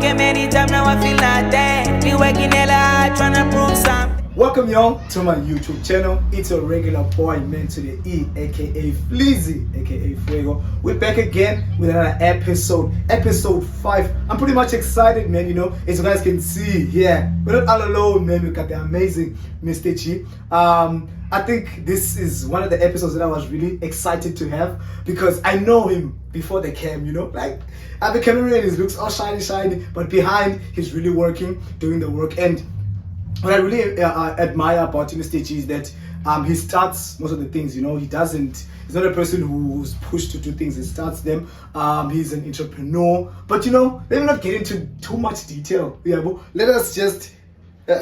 came anytime, now I feel like that. Be working hella hard, tryna prove something. Welcome y'all to my YouTube channel. It's a regular boy man to the E, aka Fleazy, aka Fuego. We're back again with another episode 5. I'm pretty much excited, man. You know, as you guys can see here, we're not all alone, man. We got the amazing Mr. G. I think this is one of the episodes that I was really excited to have because I know him before the cam, you know, like at the camera he looks all shiny, but behind he's really working, doing the work. And what I really admire about Mr. G is that he starts most of the things, you know. He's not a person who's pushed to do things, he starts them. He's an entrepreneur, but you know, let me not get into too much detail. Yeah, but let us just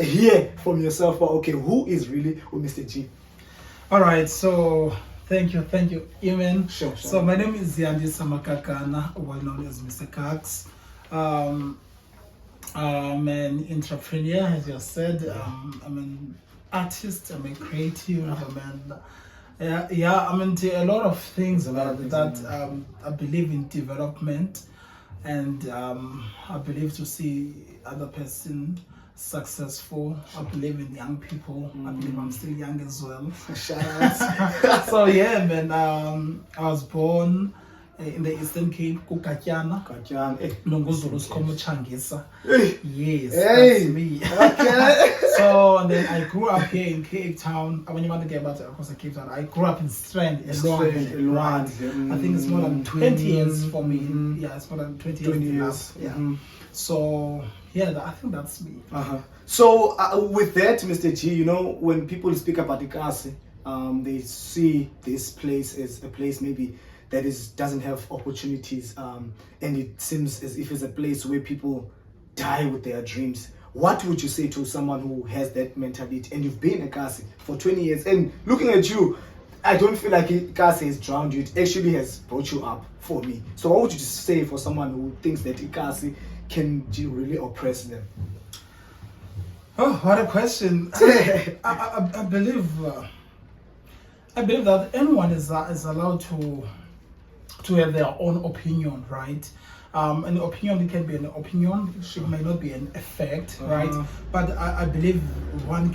hear from yourself. Okay, who is really Mr. G? All right, so thank you, Eamon. Sure. So my name is Yandi Samakakana, well known as Mr. Gagx. I'm an entrepreneur, as you said. I'm an artist. I'm a creative. I'm into a lot of things that I believe in development, and I believe to see other person successful. I believe in young people. I believe I'm still young as well. Shout out. So yeah, man. I was born in the Eastern Cape, Kukatyana. Nongozulu Skomo Changisa. Yes, that's me. Okay. So and then I grew up here in Cape Town. When you want to get back to, of course, Cape Town, I grew up in Strand. Right. I think it's more than 20 years for me. Yeah, it's more than 20 years. Yeah. So yeah, I think that's me. So with that, Mr. G, you know, when people speak about Ikasi, they see this place as a place maybe that doesn't have opportunities, and it seems as if it's a place where people die with their dreams. What would you say to someone who has that mentality? And you've been in Ikasi for 20 years, and looking at you, I don't feel like Ikasi has drowned you. It actually has brought you up for me. So what would you say for someone who thinks that Ikasi can really oppress them? Oh, what a question! I believe that anyone is allowed to have their own opinion, right? An opinion can be an opinion; it may not be an effect, right? But I believe one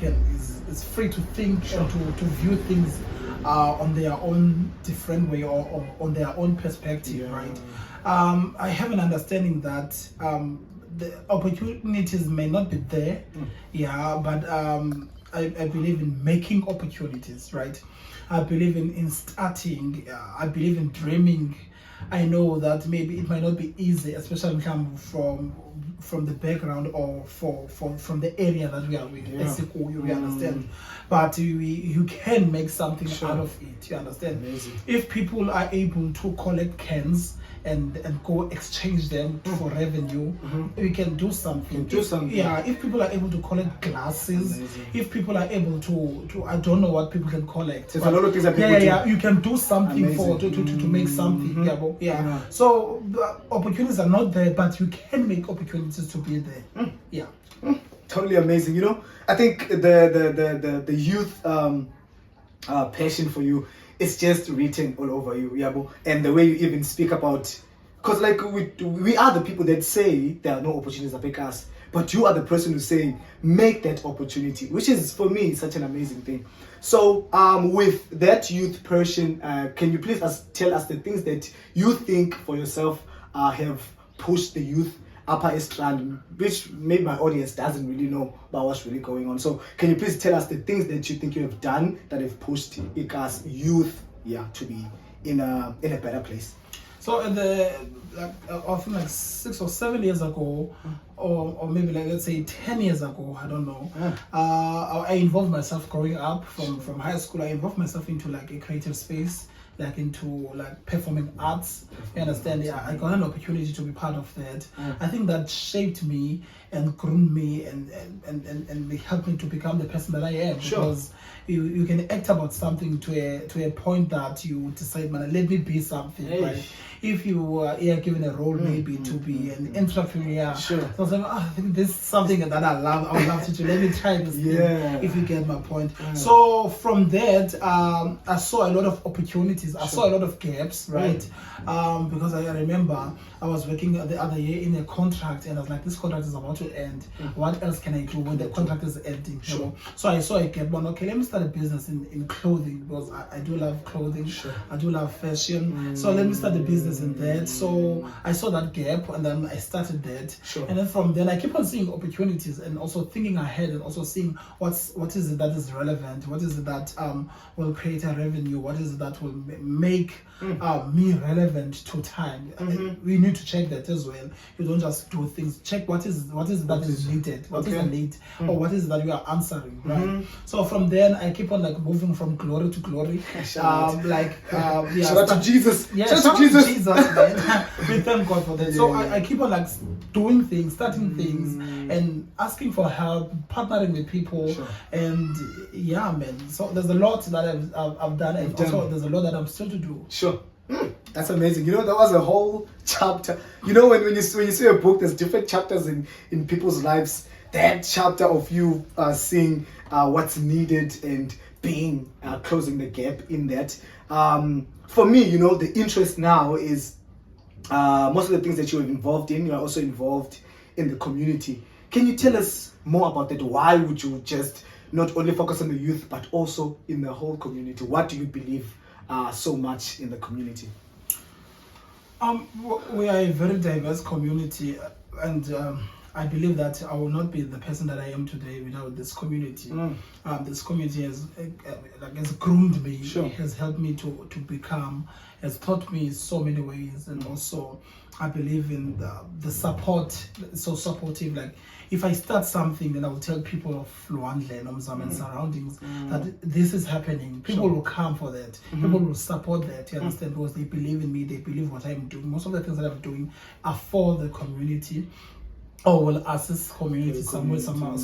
is free to think and to view things on their own different way or on their own perspective, right? I have an understanding that the opportunities may not be there, but I believe in making opportunities, right? I believe in starting. I believe in dreaming. I know that maybe it might not be easy, especially come from the background or from the area that we are with. You understand? But you can make something out of it. You understand? Amazing. If people are able to collect cans and go exchange them for revenue, we can do something. Yeah, if people are able to collect glasses, if people are able to I don't know what people can collect. There's a lot of things that people do. You can do something to make something. So the opportunities are not there, but you can make opportunities to be there. Totally amazing. You know, I think the youth passion for you, it's just written all over you, Yabo. And the way you even speak about, because like we are the people that say there are no opportunities at us, but you are the person who's saying make that opportunity, which is for me such an amazing thing. So with that youth passion, can you please tell us the things that you think for yourself have pushed the youth upper strand, which maybe my audience doesn't really know about what's really going on. So can you please tell us the things that you think you have done that have pushed Ika's youth to be in a better place? So often like 6 or 7 years ago, or maybe like let's say 10 years ago, I don't know. I involved myself growing up from high school. I involved myself into like a creative space, like into like performing arts. You understand? I got an opportunity to be part of that. I think that shaped me and groomed me and helped me to become the person that I am. Because you can act about something to a point that you decide, man, let me be something. Right? If you were given a role maybe to be an entrepreneur, so I was like, I think this is something that I would love to do. Let me try this thing, if you get my point. So from that, I saw a lot of opportunities opportunities. I saw a lot of gaps, right? Because I remember I was working the other year in a contract, and I was like, this contract is about to end. What else can I do when the contract is ending? Sure. So I saw a gap. One, okay, let me start a business in clothing, because I do love clothing. Sure. I do love fashion. So let me start a business in that. So I saw that gap, and then I started that. Sure. And then from then I keep on seeing opportunities, and also thinking ahead, and also seeing what is it that is relevant, what is it that will create a revenue, what is it that will make me relevant to time. We need to check that as well. You don't just do things. Check what is that is needed, what is the need, or what is it that you are answering, right? So from then I keep on like moving from glory to glory. Shout out to Jesus. Yeah, shout out to Jesus, man. We thank God for that. So I keep on like doing things, starting things, and asking for help, partnering with people, and yeah, man. So there's a lot that I've done, and also there's a lot that I'm still to do. Sure. That's amazing. You know, that was a whole chapter. You know, when you see a book, there's different chapters in people's lives. That chapter of you seeing what's needed and being closing the gap in that. For me, you know, the interest now is most of the things that you're involved in, you are also involved in the community. Can you tell us more about that? Why would you just not only focus on the youth, but also in the whole community? What do you believe so much in the community? We are a very diverse community, and I believe that I will not be the person that I am today without this community. This community has groomed me, has helped me to become, has taught me so many ways, and also I believe in the support. It's so supportive. Like if I start something, then I will tell people of Luandle, Nomzam, and surroundings that this is happening. People will come for that. People will support that. You understand? Because they believe in me. They believe what I'm doing. Most of the things that I'm doing are for the community, or will assist community some way, somehow,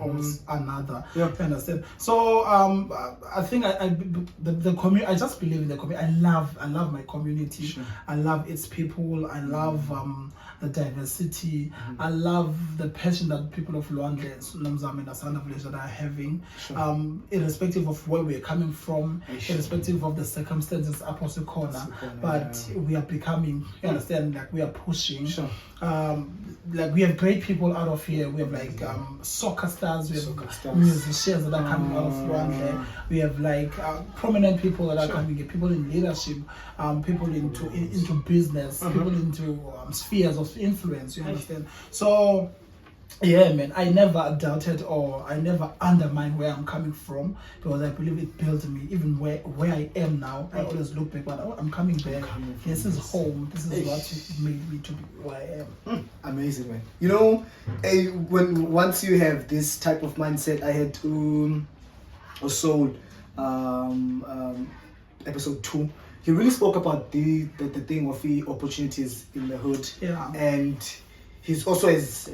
or another. You understand? So I think the community. I just believe in the community. I love my community. I love its people. I love the diversity. I love the passion that people of Luandle, Nomzam, and Asana village that are having, irrespective of where we're coming from, irrespective of the circumstances opposite corner. But we are becoming. You understand? Like we are pushing. Like we have great people out of here. We have like soccer stars, we have musicians that are coming out of Rwanda. We have like prominent people that are coming, people in leadership, people into business, people into spheres of influence. You understand? So yeah, man, I never doubted or I never undermined where I'm coming from, because I believe it built me. Even where I am now, I always look back, but I'm coming back. This is home. This is what made me to be where I am. Amazing, man. You know, once you have this type of mindset, I had also episode 2. He really spoke about the thing of the opportunities in the hood, and he's also has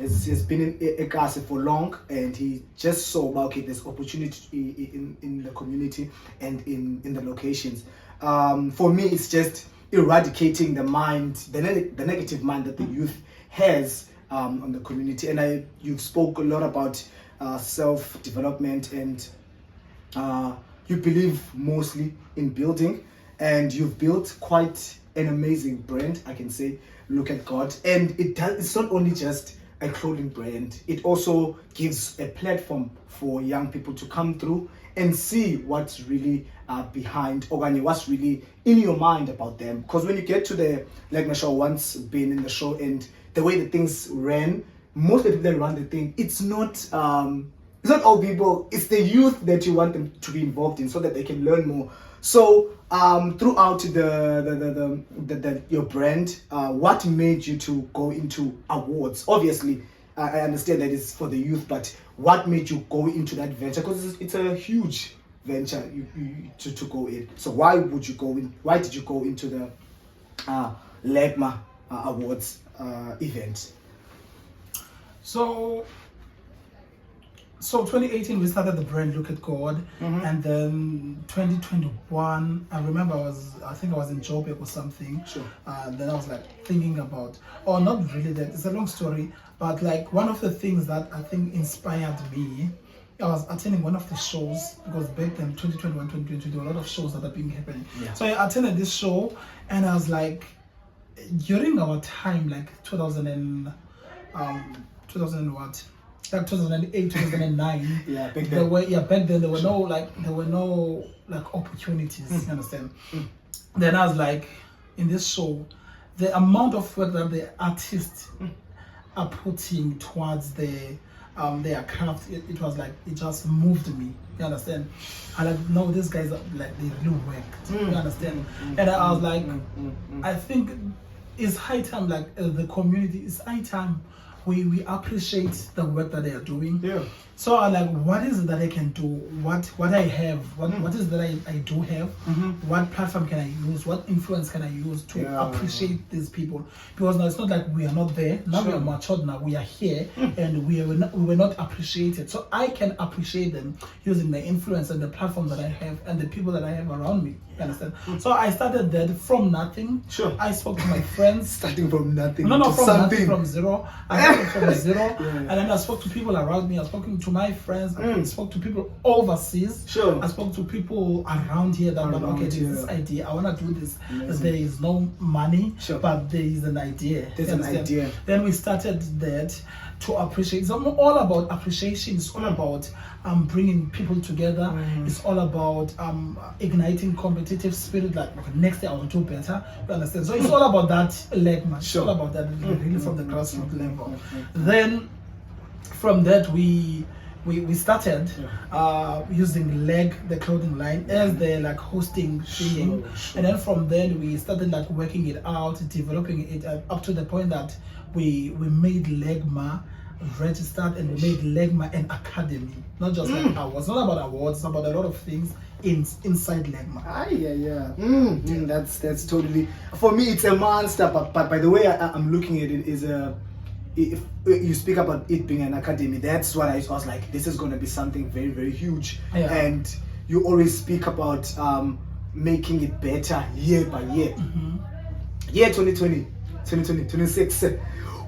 been in Ekasi for long, and he just saw, okay, there's opportunity in the community and in the locations. For me, it's just eradicating the mind, the negative mind that the youth has on the community. And you spoke a lot about self-development, and you believe mostly in building, and you've built quite an amazing brand, I can say. Look at God. And it's not only just a clothing brand, it also gives a platform for young people to come through and see what's really behind, or what's really in your mind about them. Because when you get to the Legna show, once been in the show, and the way the things ran, most of the people that run the thing, it's not all people, it's the youth that you want them to be involved in so that they can learn more. So throughout your brand, what made you to go into awards? Obviously, I understand that it's for the youth, but what made you go into that venture? Because it's a huge venture to go in. So why did you go into the Legma Awards event? So 2018 we started the brand Look at God, and then 2021 I remember I think I was in Joburg or something. Then I was like thinking about, not really that, it's a long story, but like one of the things that I think inspired me I was attending one of the shows because back then, 2021, 2022, there were a lot of shows that are being happening. Yeah. So I attended this show, and I was like, during our time, like 2000 what? Like 2008, 2009. Yeah, back then. Back then there were no opportunities. You understand? Then I was like, in this show, the amount of work that the artists are putting towards their craft, it was like, it just moved me. You understand? I like, no, these guys are like, they really worked. You understand? And I was like, I think it's high time, like the community, it's high time we appreciate the work that they are doing. Yeah. So I'm like, what is it that I can do? What I have? What is that I do have? What platform can I use? What influence can I use to appreciate these people? Because now it's not like we are not there. Now we are matured. Now we are here, and we were not appreciated. So I can appreciate them using the influence and the platform that I have and the people that I have around me. You understand? So I started that from nothing. Sure. I spoke to my friends. Starting from nothing. No, to from something. nothing, from zero. I started from zero, and then I spoke to people around me. I spoke to my friends. I spoke to people overseas. Sure. I spoke to people around here that were okay, there's this idea. I want to do this. There is no money, but there is an idea. There's an idea. Then we started that to appreciate. It's all about appreciation. It's all about bringing people together. It's all about igniting competitive spirit. Like, okay, next day I will do better. You understand? So it's all about that leg, man. It's all about that, really, from the grassroots level. Then from that we started using Leg, the clothing line, as the like hosting thing. And then from then we started like working it out, developing it up to the point that we made Legma registered, and we made Legma an academy. Not just like awards, not about awards, it's about a lot of things inside Legma. That's totally, for me it's a monster, but by the way I'm looking at it is if you speak about it being an academy, that's what I was like, this is going to be something very, very huge. And you always speak about making it better year by year. Year 2020, 26.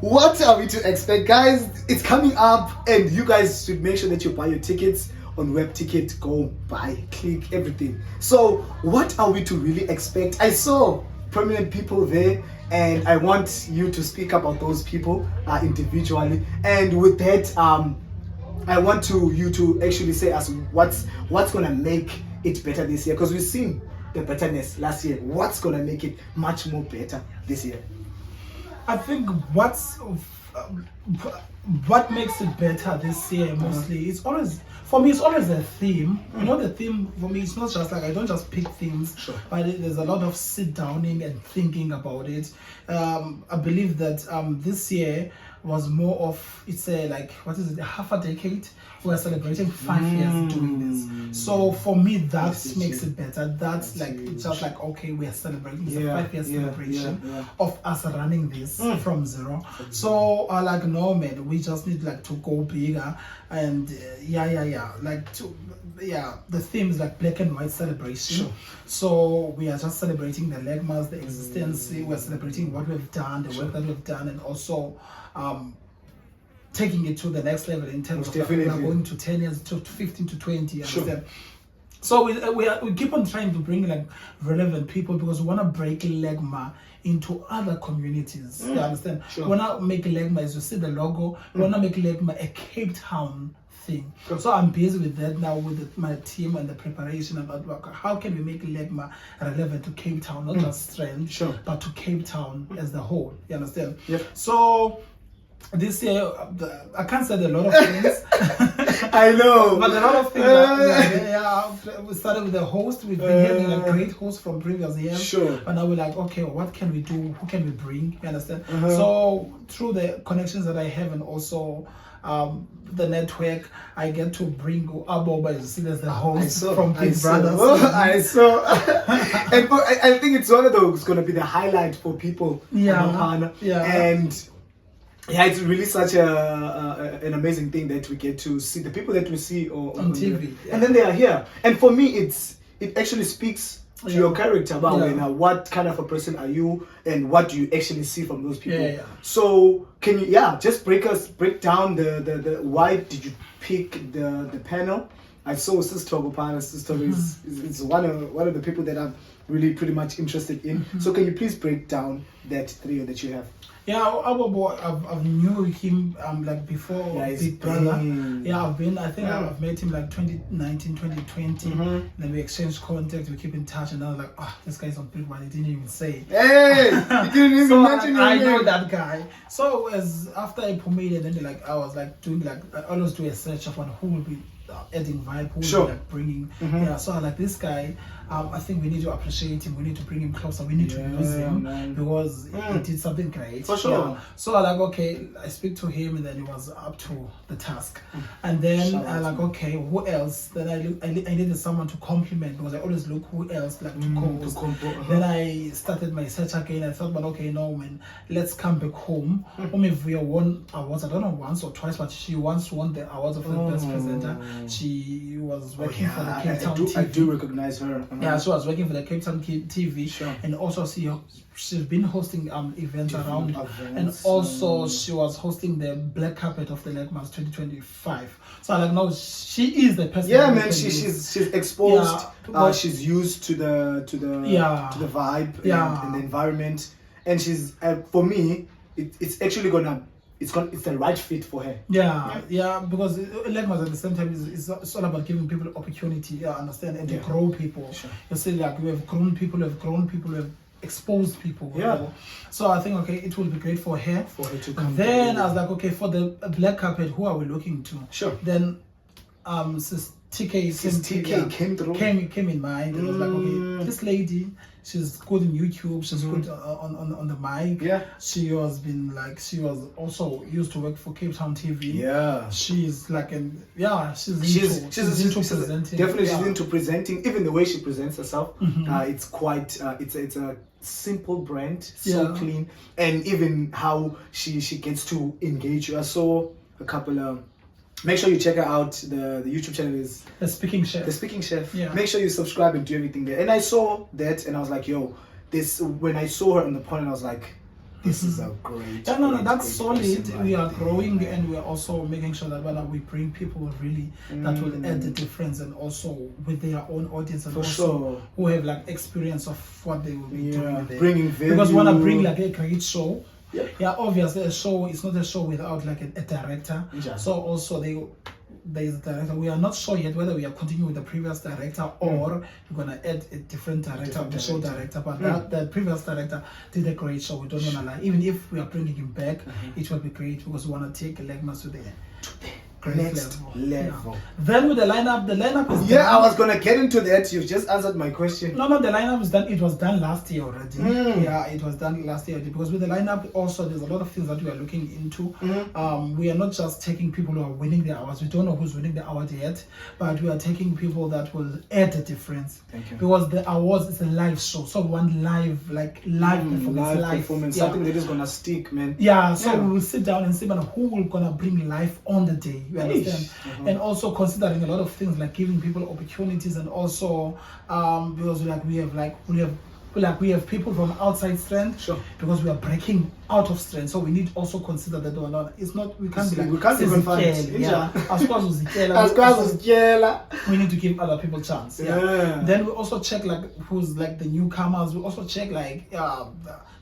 What are we to expect, guys? It's coming up, and you guys should make sure that you buy your tickets on web ticket. Go buy, click, everything. So what are we to really expect? I saw prominent people there, and I want you to speak about those people individually. And with that, I want you to actually say us what's gonna make it better this year, because we've seen the betterness last year. What's gonna make it much more better this year? I think what makes it better this year mostly, it's always, for me, it's always a theme. You know, the theme for me, it's not just like, I don't just pick themes, but there's a lot of sit downing and thinking about it. I believe that this year was more of, it's a like, what is it, half a decade. We're celebrating 5 years doing this. So for me, that makes it better. That's like, it's just like, okay, we are celebrating. It's a 5 year celebration of us running this from zero. So like, no man, we just need like to go bigger. And like the theme is like black and white celebration. So we are just celebrating the Legmas, the existence. We're celebrating what we've done, the work that we've done, and also taking it to the next level in terms of like, we are going to 10 years, to 15 to 20. So we keep on trying to bring like relevant people, because we want to break Legma into other communities. You understand? We want to make Legma, as you see the logo, we want to make Legma a Cape Town thing. So I'm busy with that now with my team and the preparation about how can we make Legma relevant to Cape Town, not just Strand, but to Cape Town as the whole. You understand? So this year, I can't say a lot of things. I know. But a lot of things. We started with the host. We've been having a great host from previous years. But now we're like, okay, what can we do? Who can we bring? You understand? So through the connections that I have, and also the network, I get to bring Abo, as you see, as the host from Big Brothers. I saw. And I think it's one of those going to be the highlight for people. And it's really such an amazing thing that we get to see the people that we see on TV, and then they are here. And for me, it actually speaks to your character, now what kind of a person are you, and what do you actually see from those people? So can you just break down the why did you pick the panel? I saw Sister Gopana. Sister is one of the people that I'm really pretty much interested in. So can you please break down that trio that you have? Yeah, our boy, I've knew him like before Big Brother. Yeah, I've met him like 2019, 2020. Then we exchanged contact, we keep in touch, and I was like, this guy's on Big Brother. He didn't even say. Hey, he didn't even so mention your name. I know that guy. So after I promoted, then I was like doing I always do a search of who will be adding vibe, who will be like bringing. So I like this guy. I think we need to appreciate him. We need to bring him closer. We need to use him because he did something great. For sure. So I I speak to him, and then he was up to the task. And then who else? Then I needed someone to compliment because I always look who else to co-host. Then I started my search again. I thought, let's come back home. We won awards. I don't know, once or twice, but she once won the awards of the best presenter. She was working for the Cape Town TV. I do recognize her. Yeah, she was working for the Cape Town TV, and also she's been hosting events around, and also she was hosting the black carpet of the Legmas 2025. So she is the person. Yeah, man, she's exposed. She's used to the vibe and the environment, and she's for me, it's actually it's the right fit for her. Yeah, because Legmas at the same time is all about giving people opportunity, understand, and to grow people. You see, we have grown people, we have exposed people. So I think it will be great for her. To come. Then I was like, for the black carpet, who are we looking to? Then TK came in mind. It was like, this lady, she's good in YouTube, she's good on the mic. She was also used to work for Cape Town TV. She's into presenting. Definitely, she's into presenting. Even the way she presents herself, it's quite it's a simple brand, so clean, and even how she gets to engage you. I saw a couple of. Make sure you check her out. The YouTube channel is The Speaking Chef. The Speaking Chef. Make sure you subscribe and do everything there. And I saw that, and I was like, when I saw her on the point, I was like, this is a great. That's solid. We are growing, and we are also making sure that when we bring people really that will add the difference, and also with their own audience, and who have experience of what they will be doing there. Bringing value. Because when I bring a great show. Obviously a show is not a show without a director. So also there's a director. We are not sure yet whether we are continuing with the previous director or we're gonna add a different director, the show director. But the previous director did a great show. We don't wanna lie. Even if we are bringing him back, it will be great because we wanna take Legmas to the next level. Then with the lineup is done. I was gonna get into that. You've just answered my question. No, the lineup is done. It was done last year already. It was done last year already, because with the lineup also there's a lot of things that we are looking into. We are not just taking people who are winning the awards. We don't know who's winning the award yet, but we are taking people that will add the difference. Thank you. Because the awards is a live show, so we want live performance, something that is gonna stick, man. So we will sit down and see who will gonna bring life on the day. You understand? And also considering a lot of things like giving people opportunities, and also because we have people from outside strength, because we are breaking out of strength, so we need also consider that it's not, we can't even find we need to give other people chance. Then we also check who's the newcomers. We also check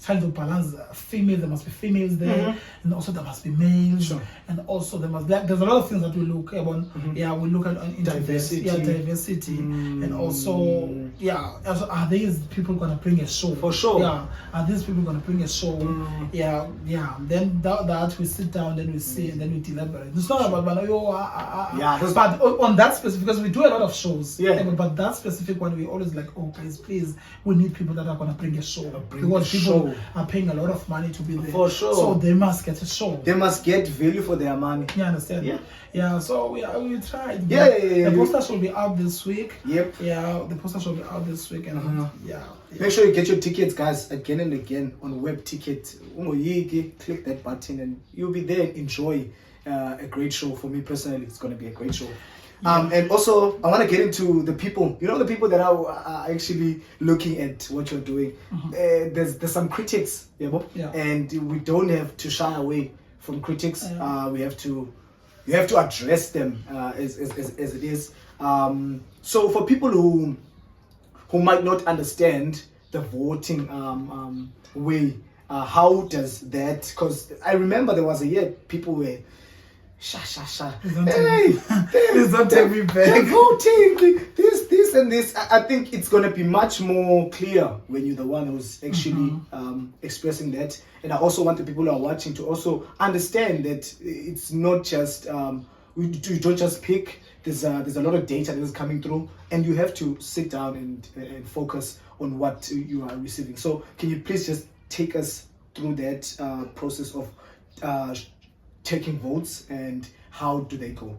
trying to balance females. There must be females there, and also there must be males, and also there must there's a lot of things that we look upon. We look at into diversity, and also are these people gonna bring a show? For sure. Are these people gonna bring a show? Then that we sit down, then we see, and then we deliberate. It's not about but on that specific, because we do a lot of shows. But that specific one, we always please, we need people that are gonna bring a show, because people are paying a lot of money to be there. For sure. So they must get a show. They must get value for their money. You understand? So we tried. The posters will be out this week. The posters will be out this week, and make sure you get your tickets, guys, again and again on Web Ticket. Click that button and you'll be there and enjoy a great show. For me personally, it's going to be a great show. And also, I want to get into the people. You know, the people that are actually looking at what you're doing. There's some critics, and we don't have to shy away from critics. You have to address them as it is. So for people who might not understand the voting way, how does that? Because I remember there was a year people were. Hey, please don't take me back. They're voting this and this. I think it's gonna be much more clear when you're the one who's actually expressing that. And I also want the people who are watching to also understand that it's not just you don't just pick. There's a lot of data that is coming through, and you have to sit down and focus on what you are receiving. So can you please just take us through that process of taking votes, and how do they go?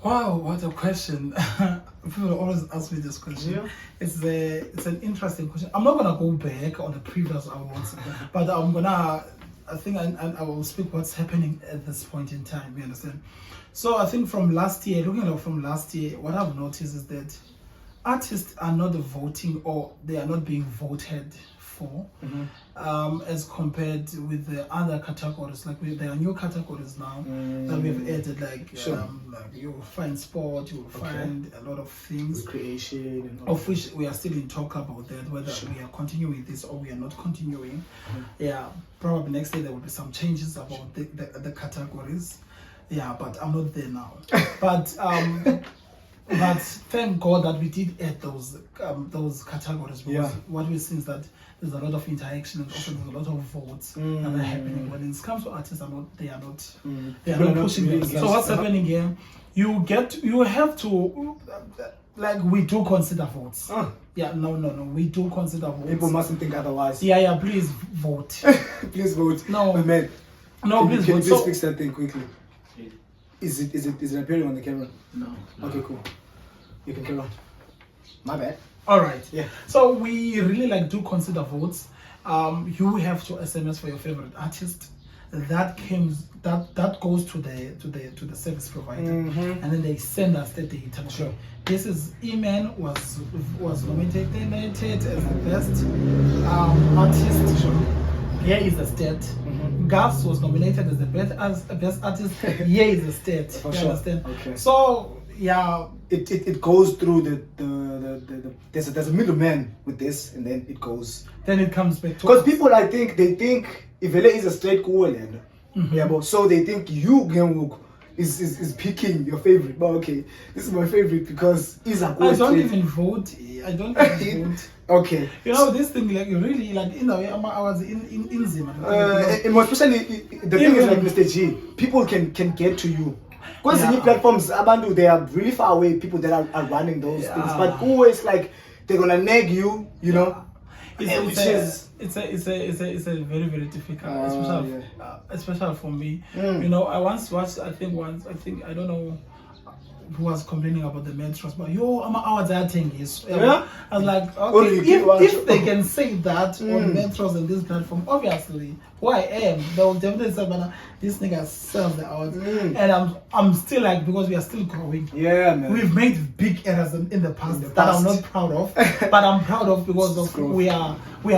Wow, what a question. People always ask me this question. It's an interesting question. I'm not gonna go back on the previous awards, but I think I will speak what's happening at this point in time. You understand? So I think from last year, what I've noticed is that artists are not voting, or they are not being voted for, as compared with the other categories. Like there are new categories now that we've added, like you'll find sport, you'll find a lot of things, recreation, and of which we are still in talk about that, whether we are continuing this or we are not continuing. Probably next year there will be some changes about the categories. But I'm not there now. But thank God that we did add those categories, because what we see is that there's a lot of interaction, and also there's a lot of votes that are happening. When it comes to artists, they are not pushing them. So what's happening here? You have to, like, we do consider votes. We do consider votes. People mustn't think otherwise. Please vote. Please vote. No, man. No, please vote. Please fix that thing quickly. Is it appearing on the camera? No. Okay, cool. You can carry on. My bad. All right. So we really do consider votes. You have to SMS for your favorite artist. That goes to the service provider, and then they send us the data. Sure. This is E-Man was nominated as the best artist. Sure. Here is the state. Gagx was nominated as the best artist. Here is the state. For you sure. Understand? Okay. So it goes through the there's a middleman with this, and then it goes. Then it comes back to, because people, I think they think if Vele is a straight cool but so they think you is picking your favorite. But okay, this is my favorite because he's a I don't even vote. vote. Okay. You know, this thing, like, really, like, I was in Zima. Especially the thing is, like, Mr. G, people can get to you. Because in platforms, Abandu, they are really far away, people that are running those things. But always, like, they're gonna neg you, you know. It's a very, very difficult, especially for me. You know, I once watched, I don't know who was complaining about the metros, but I was like, okay, if they can say that on metros and this platform, obviously who I am, they will definitely say, but this nigga sells the hours. And I'm still like, because we are still growing. Yeah, man. We've made big errors in the past that I'm not proud of, but I'm proud of because of we are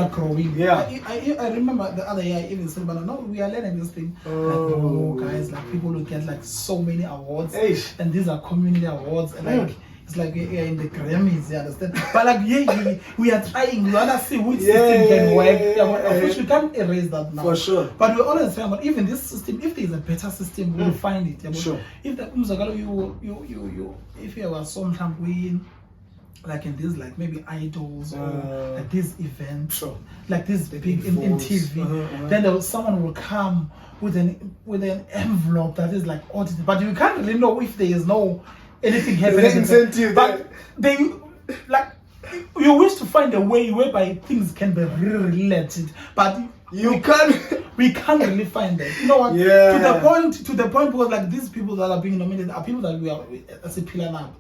growing. Yeah. I remember the other year I even said, but no, we are learning this thing. Like, no, guys, like, people will get like so many awards, and these are community awards, and like it's like we are in the Grammys, you understand? But like we are trying. We wanna see which system can work. Of which we can't erase that now. For sure. But we always try. But even this system, if there is a better system, we'll find it. Sure. If the if you are some win, like in this, like maybe idols or like this event, like this big in TV, then someone will come with an envelope that is like audited, but you can't really know if there is no anything happening. Incentive, but they like you wish to find a way whereby things can be related, but we can't really find that. You know what? Yeah. To the point because like these people that are being nominated are people that we are as a pillar now.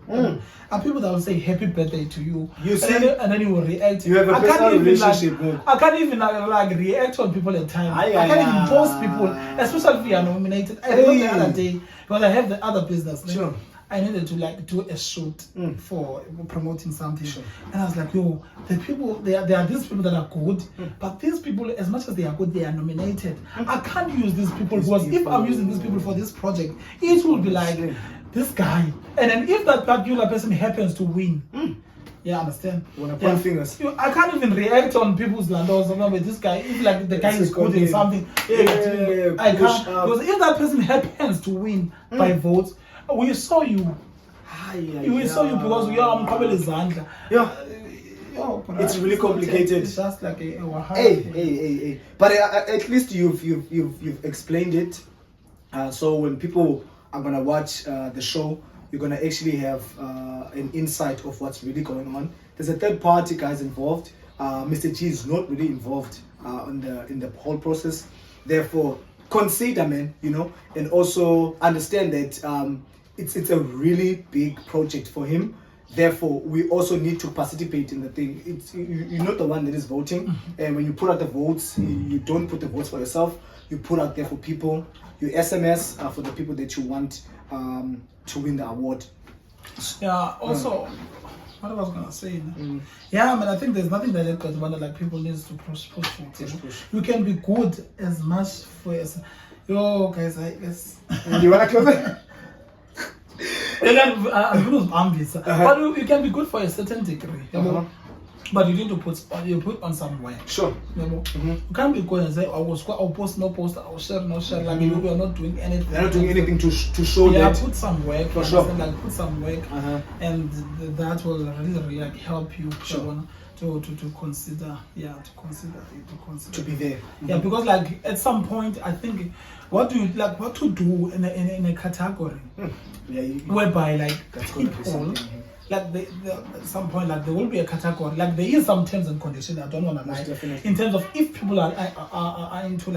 Are people that will say happy birthday to you. You see, and then you will react. You have a personal relationship. I can't even like react on people at times. I can't even post people, especially if you are nominated. I remember the other day because I have the other business. Sure. I needed to like do a shoot for promoting something. Sure. And I was like, yo, the people, there are these people that are good, but these people, as much as they are good, they are nominated. I can't use these people because if I'm using these people for this project, it will be like this guy. And then if that particular person happens to win, yeah, understand? When I point fingers. I can't even react on people's land or something with this guy. If like the guy is good in something, I can't. Because if that person happens to win by votes, we saw you. We saw you because we are on It's really complicated. It's just like a hey. But at least you've explained it. So when people are gonna watch the show, you're gonna actually have an insight of what's really going on. There's a third party guys involved. Mr. G is not really involved in the whole process. Therefore, consider, man, and also understand that it's a really big project for him. Therefore, we also need to participate in the thing. You're not the one that is voting, and when you put out the votes, you don't put the votes for yourself. You put out there for people. You SMS for the people that you want to win the award. Yeah. Also, what I was gonna say. Yeah, I think there's nothing that because like people needs to push. You can be good as much for yourself. Yo, guys, I guess. You wanna close it? I'm going to ambitious, but you can be good for a certain degree. But you need to put on some work. Sure. You can't be good and say, I'll post, no post, I'll share, no share. Like, we are not doing anything. They're not doing anything to show that. Yeah, put some work. For sure. Like, put some work, and that will really like help you to consider. To be there. Yeah, because like at some point, I think what to do in a category whereby like people. Like at some point, like there will be a category. Like there is some terms and conditions. I don't want to lie. Definitely. In terms of if people are into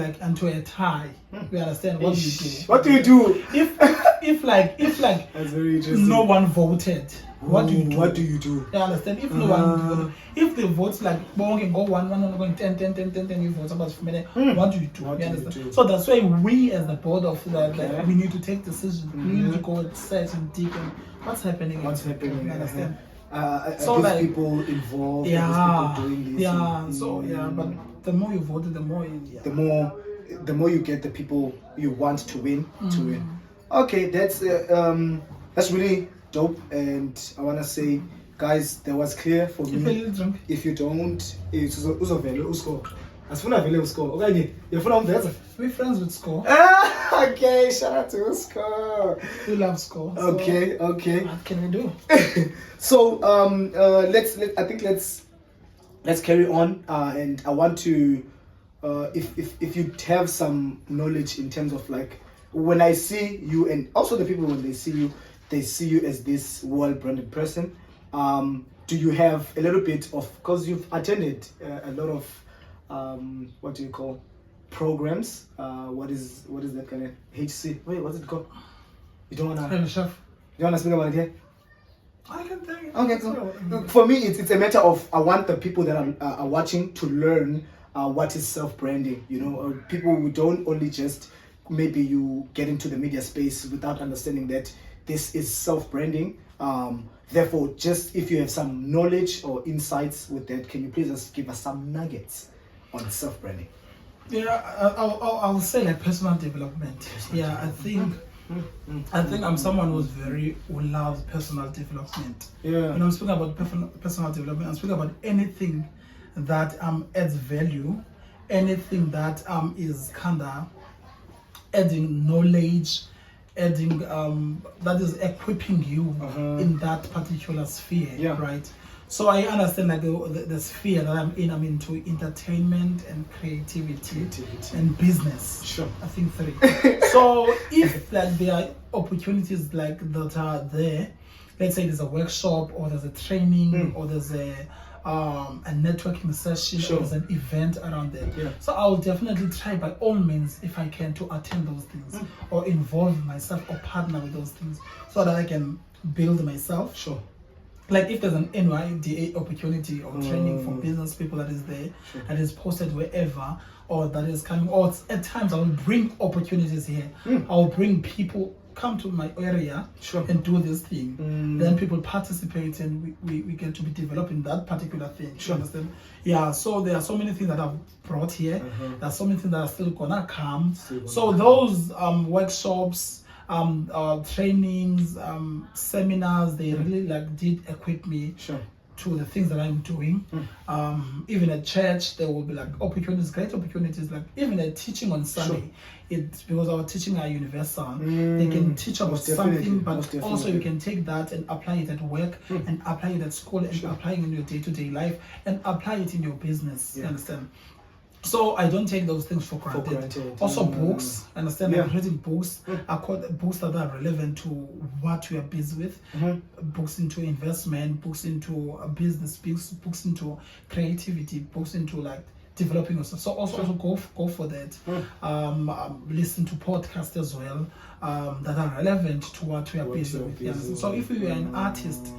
a tie, we understand what you do. What do you do? If That's very interesting. no one voted, what do you do? What do you do? You understand? If no one voted, if the votes like going go 1 going 10 you vote about for minute, what do you do? What you do you understand? do? So that's why we as the board of like, we need to take decisions. We need to go and search and dig and what's happening. You understand? So these like people involved, yeah, these people doing this. yeah. So yeah, but the more you voted, the more the more you get the people you want to win to win. Okay, that's really dope, and I wanna say, guys, that was clear for me. If you don't, it's uzovele uscore. Asifuna vele uscore. Okanye yafuna umveza. We're friends with Score. Okay, shout out to Score. We love Score. So Okay. what can we do? So let's carry on, and I want to if you have some knowledge in terms of like when I see you, and also the people when they see you as this well-branded person. Do you have a little bit of, because you've attended a lot of what do you call programs? What is that kind of HC? Wait, what's it called? You don't wanna Chef. you wanna speak about it here? I can tell you. Okay, cool. For me, it's a matter of I want the people that are watching to learn what is self-branding. People who don't only just maybe you get into the media space without understanding that this is self-branding. Therefore, just if you have some knowledge or insights with that, can you please just give us some nuggets on self-branding? Yeah, I'll say like personal development. Yeah, I think I'm someone who loves personal development. Yeah. When I'm speaking about personal development, I'm speaking about anything that adds value, anything that is kinda adding knowledge, adding that is equipping you in that particular sphere, right? So I understand like the sphere that I'm into entertainment and creativity and business. Sure. I think 3. So if like there are opportunities like that are there, let's say there's a workshop or there's a training or there's a networking session or there's an event around there. Yeah. So I will definitely try by all means if I can to attend those things or involve myself or partner with those things so that I can build myself. Sure. Like if there's an NYDA opportunity or training for business people that is there, that is posted wherever, or that is coming, or at times I will bring opportunities here. I will bring people come to my area Sure. and do this thing, then people participate and we get to be developing that particular thing. Sure. You understand? Yeah, so there are so many things that I've brought here. There are so many things that are still gonna come. So those workshops, trainings, seminars, they really like did equip me Sure. to the things that I'm doing. Even at church, there will be like opportunities, great opportunities, like even at teaching on Sunday. It's because our teaching are universal. They can teach about Most definitely, something, but most also definitely. you can take that and apply it at work, and apply it at school, and apply it in your day-to-day life, and apply it in your business. You understand? So I don't take those things for granted. Also books, understand? Yeah. Like reading books are called books that are relevant to what you are busy with. Books into investment, books into business, books into creativity, books into like developing yourself. So also go for that. Listen to podcasts as well that are relevant to what we are busy with. You understand? So if you are an artist,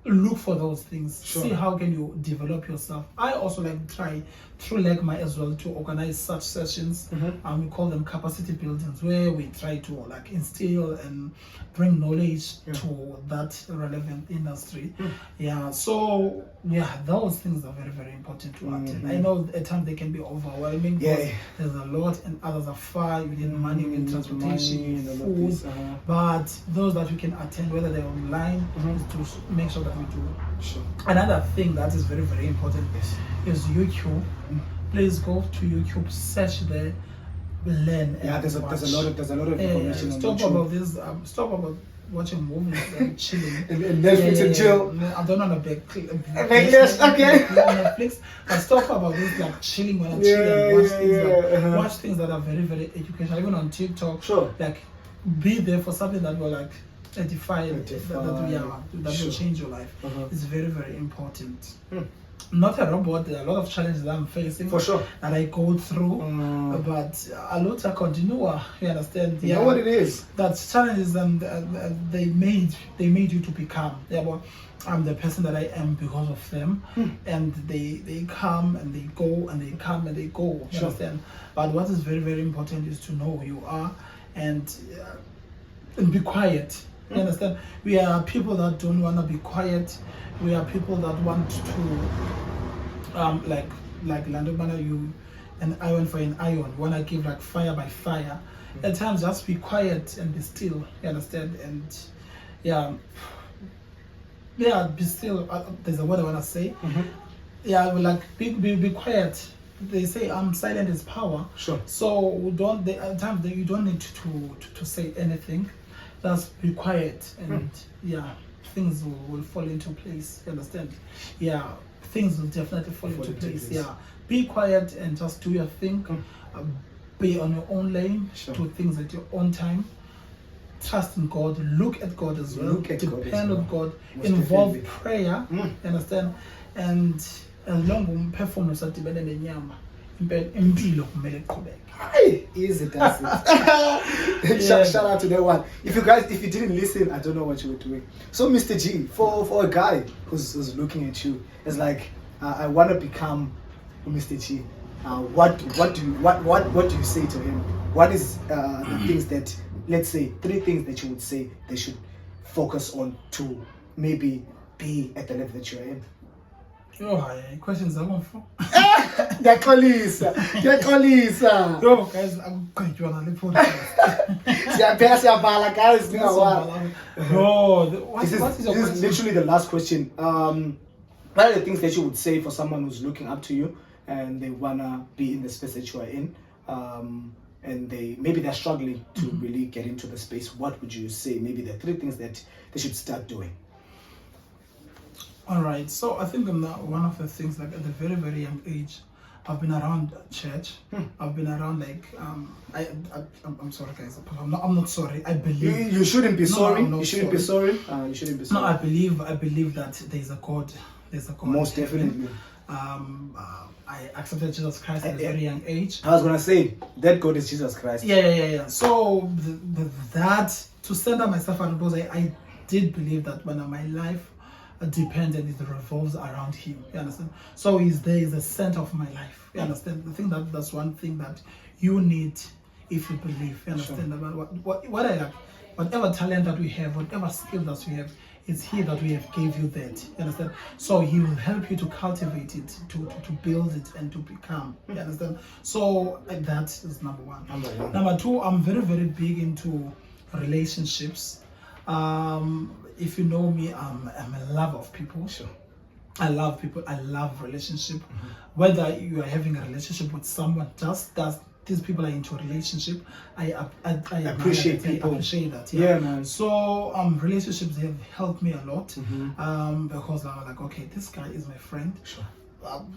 look for those things. See how can you develop yourself. I also like try through LEGMA as well to organize such sessions. We call them capacity buildings, where we try to like instill and bring knowledge to that relevant industry. So those things are very, very important to attend. I know at times they can be overwhelming because there's a lot and others are far. You need money, you need transportation, you need food. But those that we can attend, whether they're online, is to make sure that we do. Another thing that is very, very important is YouTube. Please go to YouTube, search there, learn. There's a lot of information on stop YouTube. about this. Stop about watching movies and chilling. and Netflix and chill. I don't know the Netflix. I stop about this like chilling when I chill and watch things that are very, very educational. Even on TikTok, like be there for something that will like edify that will change your life. It's very, very important. Not a robot. There are a lot of challenges that I'm facing. For sure. That I go through. But a lot are continua. You understand? You know what it is? That's challenges and they made you to become. But I'm the person that I am because of them. And they come and they go and they come and they go. You understand? But what is very, very important is to know who you are and be quiet. You understand? We are people that don't want to be quiet. We are people that want to, like Landobana, you an iron for an iron. Want to give like fire by fire. At times, just be quiet and be still. You understand? And be still. There's a word I want to say. Like be quiet. They say silent is power. So at times you don't need to say anything. Just be quiet and things will fall into place. You understand? Things will definitely fall into place. Be quiet and just do your thing. Be on your own lane. Do things at your own time. Trust in God. Look at God as well. Depend on God. Involve prayer. You understand? And as long as performance at the Easy, that's it. Shout out to that one. If you didn't listen, I don't know what you were doing. So Mr. G, for a guy who's looking at you, it's like I want to become Mr. G. What do you say to him? What is the things that, let's say, 3 things that you would say they should focus on to maybe be at the level that you're in? Questions are for. Yakolisa. No, guys, I'm going to on the podcast. Guys. What is your this is literally the last question. What are the things that you would say for someone who's looking up to you and they wanna be in the space that you are in, and they're struggling to really get into the space? What would you say? Maybe the 3 things that they should start doing. All right, so I think one of the things, like at a very, very young age, I've been around church. I've been around I'm sorry, guys. I'm not sorry. I believe you shouldn't be sorry. You shouldn't be sorry. You shouldn't be sorry. No, I believe that there's a God. There's a God. Most definitely. I accepted Jesus Christ at a very young age. I was gonna say that God is Jesus Christ. Yeah. So that to center myself around those, I did believe that when my life depends and it revolves around him. You understand? So he's the center of my life. You understand? I think that's one thing that you need if you believe. You understand? What I like whatever talent that we have, whatever skill that we have, it's He that we have gave you that. You understand? So He will help you to cultivate it, to build it, and to become. You understand? So that is number one. Number two, I'm very, very big into relationships. If you know me, I'm a lover of people. Sure. I love people. I love relationship. Whether you are having a relationship with someone, just that these people are into a relationship, I appreciate people. I appreciate that. Yeah, man. So relationships have helped me a lot because I'm like, okay, this guy is my friend. Sure.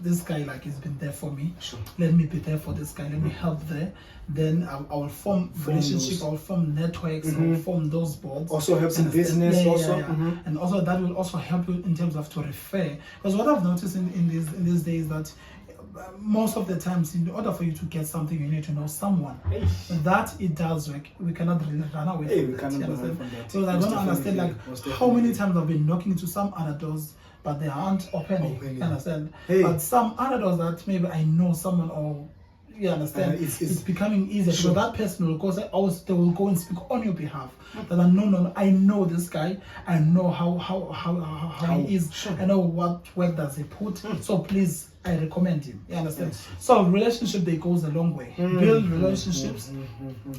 This guy like has been there for me. Sure. Let me be there for this guy. Let me help there. Then I will form relationship. I will form networks. I will form those bonds. Also helps in business. And also that will also help you in terms of to refer. Because what I've noticed in these days that most of the times, in order for you to get something, you need to know someone. That it does work. We cannot really run away from that. So I don't understand like how many times I've been knocking to some other doors, but they aren't opening. Understand? But some other doors that maybe I know someone, or you understand, it's becoming easier. Sure. So that person will go say, they will go and speak on your behalf. That no, I know this guy. I know how he is. Sure. I know what work does he put. So please, I recommend him. You understand? Yes. So relationship, they goes a long way. Build relationships,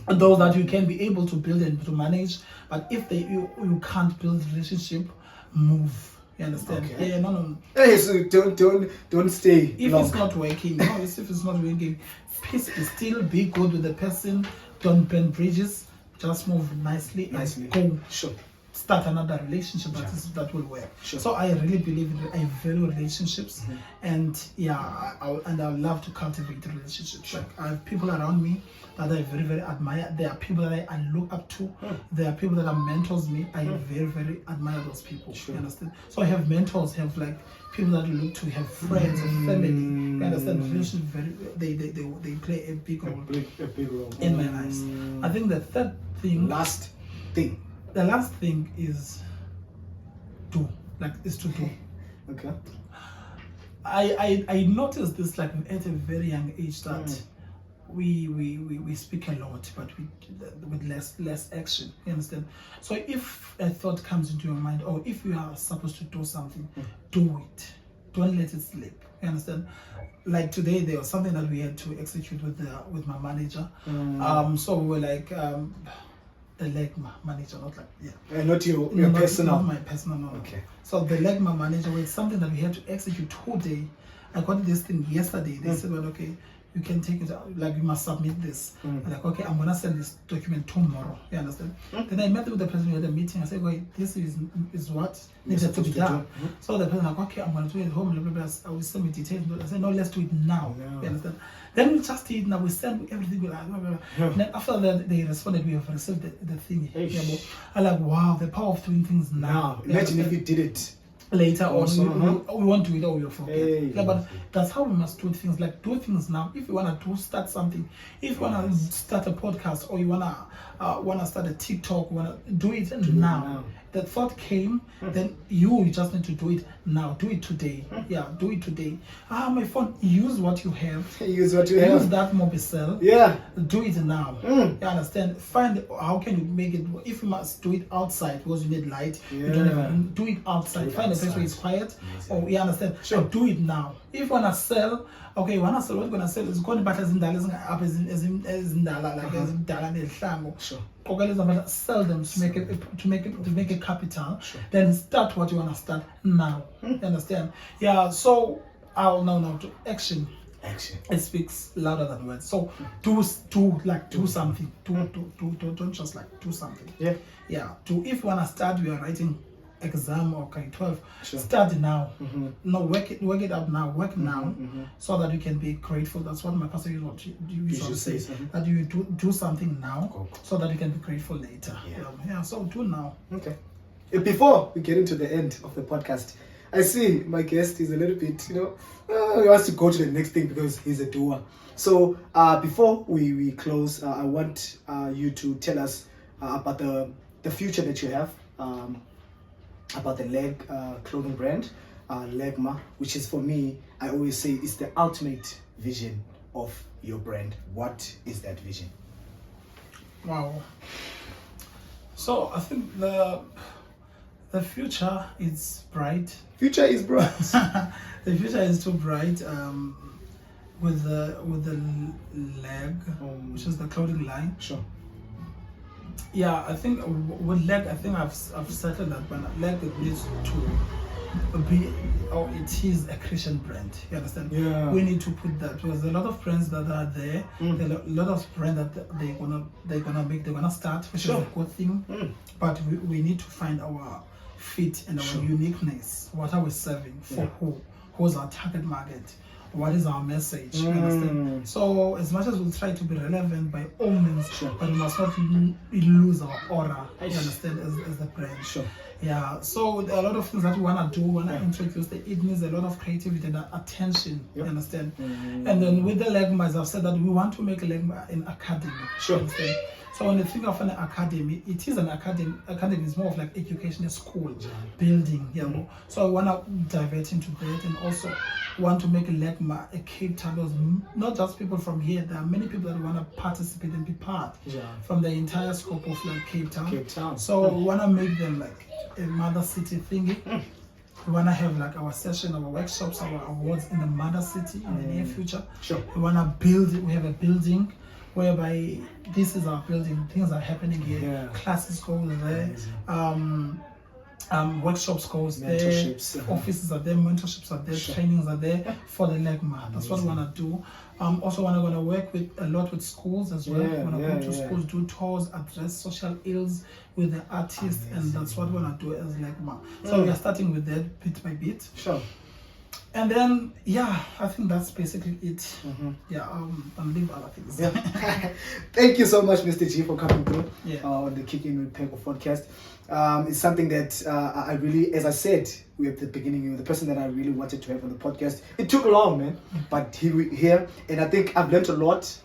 those that you can be able to build and to manage. But if you can't build relationship, move. You understand? Okay. Yeah, no. Hey, so don't stay. If long. it's not working, if it's not working, peace is still, be good with the person. Don't burn bridges. Just move nicely. And go. Sure. Start another relationship that will work. Sure. So I really believe I value relationships, and I love to cultivate relationships. Sure. Like I have people around me that I very, very admire. There are people that I look up to. There are people that are mentors me. I very, very admire those people. Sure. You understand? So I have mentors, have like people that you look to, have friends and family. You understand? Relationships they play a big role. A big role in my lives. I think the third thing. The last thing is to do. Okay. I noticed this like at a very young age that we speak a lot, but with less action. You understand? So if a thought comes into your mind, or if you are supposed to do something, do it. Don't let it slip. You understand? Like today, there was something that we had to execute with my manager. So we were like. The legma manager, not like not your personal. Not my personal. No. Okay. So the legma manager was something that we had to execute today. I got this thing yesterday. They said, well, okay, you can take it out, like you must submit this. I'm like, okay, I'm gonna send this document tomorrow. You understand? Then I met with the person, we had a meeting. I said, wait, this is what needed to be done. So the person like, okay, I'm gonna do it at home. Blah, blah, blah. I will send me details. I said, no, let's do it now. You understand? Then we just did now. We send everything. Blah, blah, blah. And then after that, they responded. We have received the thing. I'm like, wow, the power of doing things now. Imagine if you did it later on, we won't do it or we'll forget. But that's how we must do things. Like do things now. If you wanna start something, if you wanna start a podcast, or you wanna start a TikTok, wanna do it now. The thought came, then you just need to do it now. Do it today. Do it today. My phone. Use what you have. Use what you have. Use that mobile. Do it now. You understand? Find how can you make it. If you must do it outside because you need light, you don't have, do it outside. Find a place where it's quiet. Or you understand? Sure. Do it now. If you wanna sell, okay, you wanna sell. What you gonna sell is going back as in dollars up as in like as in dollar. Sure. Sell them to make a capital. Sure. Then start what you wanna start now. You understand? So I'll now to action. It speaks louder than words. So do something. Don't just like do something. If you wanna start, you are writing exam or K12. Start now. No, work it out now. Work now, so that you can be grateful. That's what my pastor usually say. That you do something now, so that you can be grateful later. So do now. Okay. Before we get into the end of the podcast, I see my guest is a little bit, he wants to go to the next thing because he's a doer. So before we close, I want you to tell us about the future that you have. About the leg clothing brand, Legma, which is for me, I always say, is the ultimate vision of your brand. What is that vision? Wow. So I think the future is bright. Future is bright. The future is too bright. With the leg, which is the clothing line. Sure. Yeah, I think with leg, I think I've settled that one. Leg needs to be, or it is a Christian brand. You understand? Yeah. We need to put that because a lot of brands that are there, there are a lot of brands that they're gonna start, which is a good thing. But we need to find our fit and our uniqueness. What are we serving for? Who's our target market? What is our message? You understand? So as much as we'll try to be relevant by all means, but we must not lose our aura. You understand? As the brand. Sure. Yeah. So there are a lot of things that we wanna do, wanna introduce. It needs a lot of creativity and attention. You understand? And then with the Legma, as I've said, that we want to make Legma an academy. Sure. You understand? So when you think of an academy, it is an academy. Academy is more of like education, a school, building. You know. So I want to divert into that, and also want to make Legma a Cape Town. Because not just people from here. There are many people that want to participate and be part from the entire scope of like Cape Town. Cape Town. So we want to make them like a mother city thingy. We want to have like our session, our workshops, our awards in the mother city in the near future. Sure. We want to build. We have a building whereby this is our building, things are happening here, classes go there, workshops goes there, offices are there, mentorships are there, trainings are there for the Legma. That's what we want to do. Also want to work with a lot with schools as well. We want to go to schools, do tours, address social ills with the artists, and that's what we want to do as Legma. So we are starting with that bit by bit. Sure. And then, I think that's basically it. I'll leave other things. Thank you so much, Mr. G, for coming through on the Kick In with Fuego podcast. It's something that I really, as I said at the beginning, you're the person that I really wanted to have on the podcast. It took long, man, but here, and I think I've learned a lot.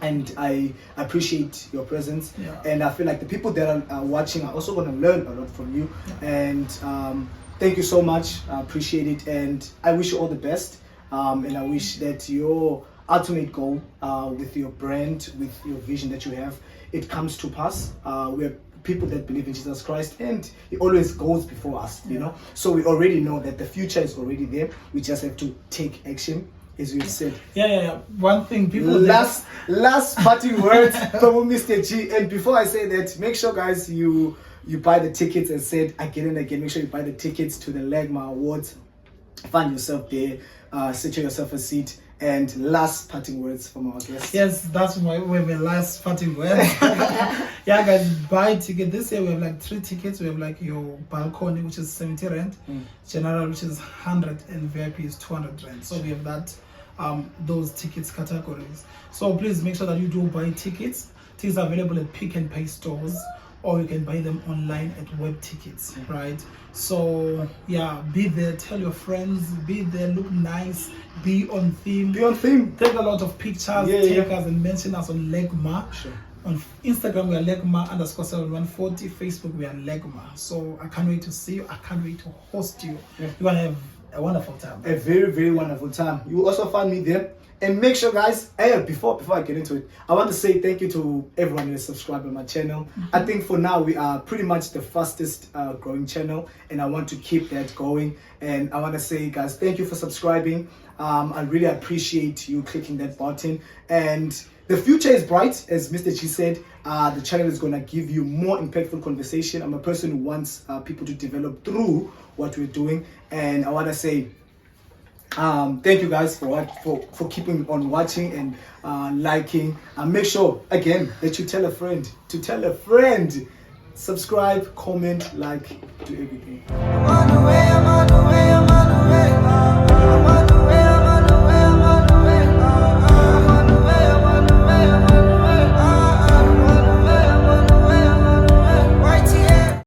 And I appreciate your presence, and I feel like the people that are watching are also going to learn a lot from you. And thank you so much. I appreciate it, and I wish you all the best. And I wish that your ultimate goal with your brand, with your vision that you have, it comes to pass. We're people that believe in Jesus Christ, and He always goes before us, you know. So we already know that the future is already there. We just have to take action, as you said. One thing, people. Last parting words from Mr. G. And before I say that, make sure, guys, you buy the tickets. And said again and again, make sure you buy the tickets to the Legma Awards. Find yourself there, secure yourself a seat. And last parting words from our guests. Yes, that's my last parting words. Guys, buy ticket. This year we have like 3 tickets. We have like your balcony, which is 70 rand, general, which is 100, and VIP is 200 rand. So we have that, those tickets categories. So please make sure that you do buy tickets. Tickets are available at Pick and Pay stores, or you can buy them online at Web Tickets, right? So be there, tell your friends, be there, look nice, be on theme. Take a lot of pictures, take us and mention us on Legma. Sure. On Instagram we are Legma_7140, Facebook we are Legma. So I can't wait to see you, I can't wait to host you. You're gonna have a wonderful time. A very, very wonderful time. You will also find me there. And make sure, guys, before I get into it, I want to say thank you to everyone who has subscribed on my channel. I think for now, we are pretty much the fastest growing channel, and I want to keep that going. And I want to say, guys, thank you for subscribing. I really appreciate you clicking that button. And the future is bright, as Mr. G said. The channel is going to give you more impactful conversation. I'm a person who wants people to develop through what we're doing. And I want to say, thank you guys for keeping on watching and liking. Make sure again that you tell a friend to tell a friend. Subscribe, comment, like, do everything.